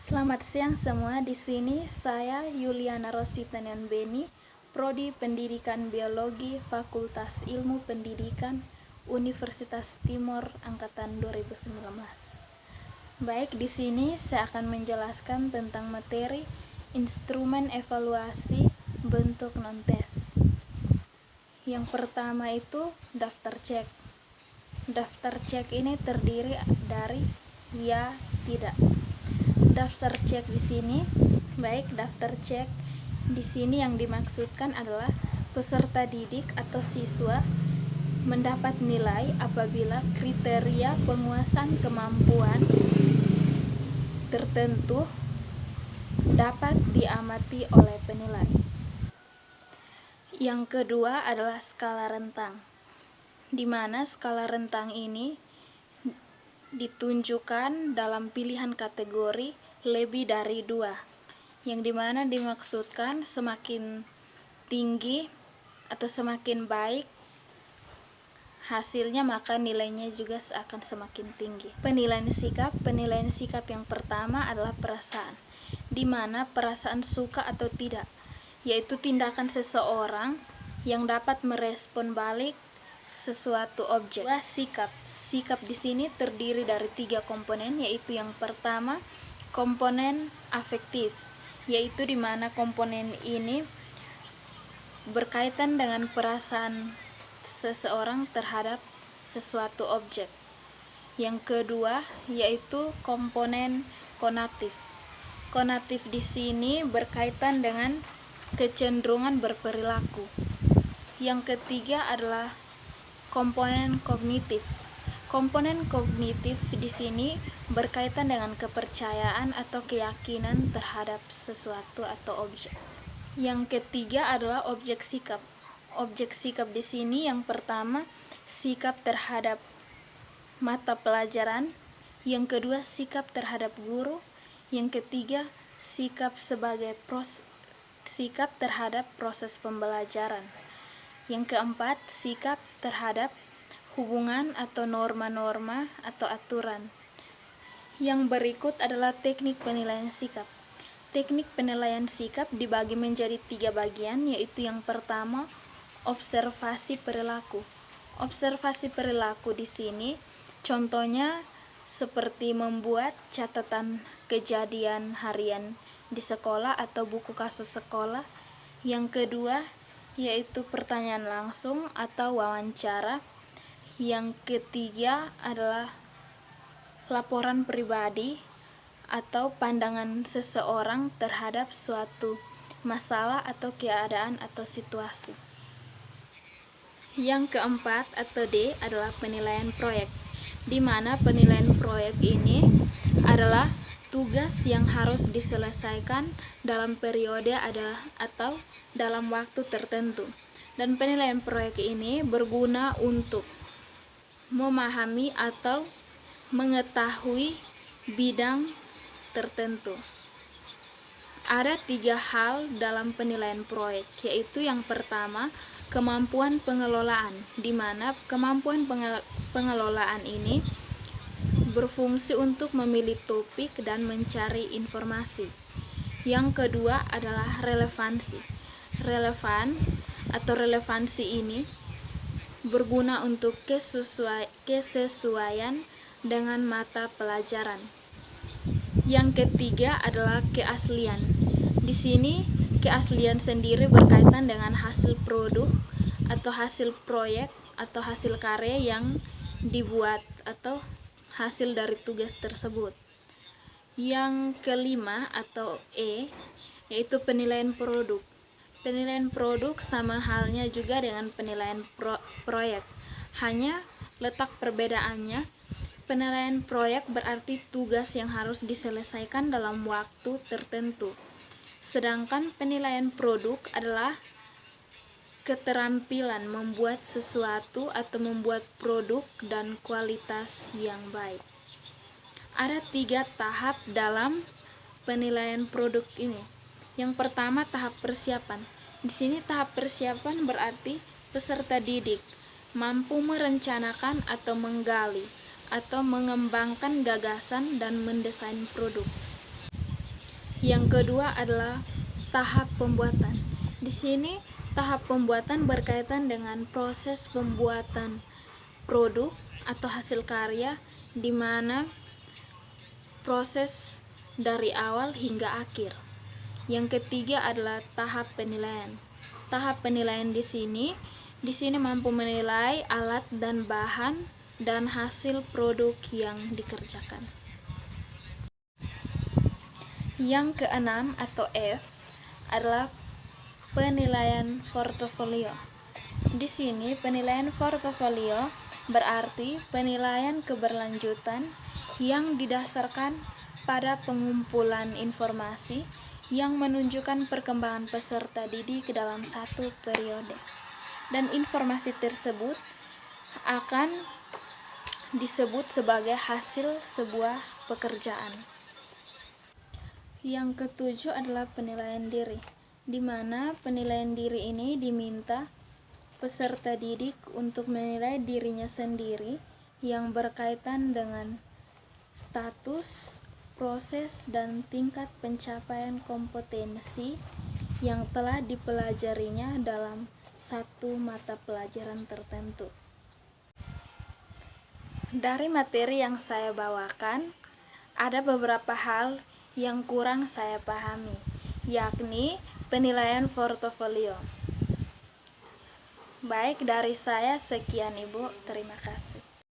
Selamat siang semua. Di sini saya Yuliana Roswitanian Beni, Prodi Pendidikan Biologi, Fakultas Ilmu Pendidikan, Universitas Timor angkatan 2019. Baik, di sini saya akan menjelaskan tentang materi instrumen evaluasi bentuk non-tes. Yang pertama itu daftar cek. Daftar cek ini terdiri dari ya, tidak. Daftar cek di sini, baik daftar cek di sini yang dimaksudkan adalah peserta didik atau siswa mendapat nilai apabila kriteria penguasaan kemampuan tertentu dapat diamati oleh penilai. Yang kedua adalah skala rentang, di mana skala rentang ini ditunjukkan dalam pilihan kategori lebih dari 2, yang dimana dimaksudkan semakin tinggi atau semakin baik hasilnya maka nilainya juga akan semakin tinggi. Penilaian sikap yang pertama adalah perasaan, di mana perasaan suka atau tidak, yaitu tindakan seseorang yang dapat merespon balik sesuatu objek. Sikap di sini terdiri dari 3 komponen, yaitu yang pertama komponen afektif, yaitu di mana komponen ini berkaitan dengan perasaan seseorang terhadap sesuatu objek. Yang kedua yaitu komponen konatif. Konatif di sini berkaitan dengan kecenderungan berperilaku. Yang ketiga adalah komponen kognitif. Komponen kognitif di sini berkaitan dengan kepercayaan atau keyakinan terhadap sesuatu atau objek. Yang ketiga adalah objek sikap. Objek sikap di sini yang pertama sikap terhadap mata pelajaran, yang kedua sikap terhadap guru, yang ketiga sikap terhadap proses pembelajaran. Yang keempat, sikap terhadap hubungan atau norma-norma atau aturan. Yang berikut adalah teknik penilaian sikap. Teknik penilaian sikap dibagi menjadi 3 bagian, yaitu yang pertama, observasi perilaku. Observasi perilaku di sini contohnya seperti membuat catatan kejadian harian di sekolah atau buku kasus sekolah. Yang kedua yaitu pertanyaan langsung atau wawancara. Yang ketiga adalah laporan pribadi atau pandangan seseorang terhadap suatu masalah atau keadaan atau situasi. Yang keempat atau D adalah penilaian proyek, di mana penilaian proyek ini adalah tugas yang harus diselesaikan dalam periode atau dalam waktu tertentu. Dan penilaian proyek ini berguna untuk memahami atau mengetahui bidang tertentu. Ada 3 hal dalam penilaian proyek, yaitu yang pertama kemampuan pengelolaan, di mana kemampuan pengelolaan ini berfungsi untuk memilih topik dan mencari informasi. Yang kedua adalah relevansi. Relevansi ini berguna untuk kesesuaian dengan mata pelajaran. Yang ketiga adalah keaslian. Di sini keaslian sendiri berkaitan dengan hasil produk atau hasil proyek atau hasil karya yang dibuat atau hasil dari tugas tersebut. Yang kelima atau E yaitu penilaian produk. Penilaian produk sama halnya juga dengan penilaian proyek, hanya letak perbedaannya. Penilaian proyek berarti tugas yang harus diselesaikan dalam waktu tertentu, sedangkan penilaian produk adalah keterampilan membuat sesuatu atau membuat produk dan kualitas yang baik. Ada 3 tahap dalam penilaian produk ini. Yang pertama tahap persiapan. Di sini tahap persiapan berarti peserta didik mampu merencanakan atau menggali atau mengembangkan gagasan dan mendesain produk. Yang kedua adalah tahap pembuatan. Di sini tahap pembuatan berkaitan dengan proses pembuatan produk atau hasil karya, di mana proses dari awal hingga akhir. Yang ketiga adalah tahap penilaian. Tahap penilaian di sini mampu menilai alat dan bahan dan hasil produk yang dikerjakan. Yang keenam atau F adalah penilaian portofolio. Di sini penilaian portofolio berarti penilaian keberlanjutan yang didasarkan pada pengumpulan informasi yang menunjukkan perkembangan peserta didik dalam satu periode. Dan informasi tersebut akan disebut sebagai hasil sebuah pekerjaan. Yang ketujuh adalah penilaian diri, di mana penilaian diri ini diminta peserta didik untuk menilai dirinya sendiri yang berkaitan dengan status, proses, dan tingkat pencapaian kompetensi yang telah dipelajarinya dalam satu mata pelajaran tertentu. Dari materi yang saya bawakan, ada beberapa hal yang kurang saya pahami, yakni penilaian portofolio. Baik, dari saya sekian Ibu, terima kasih.